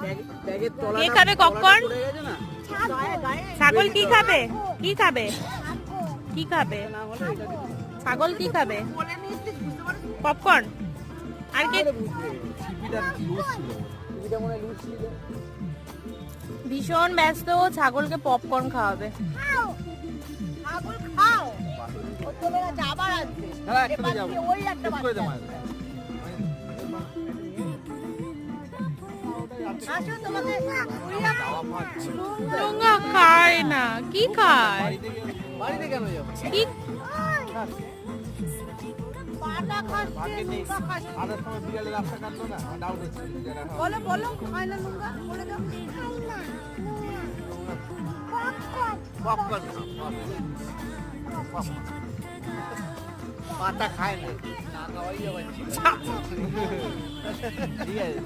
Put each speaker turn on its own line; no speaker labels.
কে খাবে পপকর্ন? ছাগল কি খাবে? কি খাবে? কি খাবে? ছাগল কি খাবে? পপকর্ন। আর কি? ভীষণ ব্যস্ত, ছাগলকে পপকর্ন খাওয়াবে। নোংরা খায় না, কি খায়? কি
বলো বলো খায় না নোংরা বলে দাও।
পাতা খায় না, না খাওয়াই যাবে। ঠিক আছে।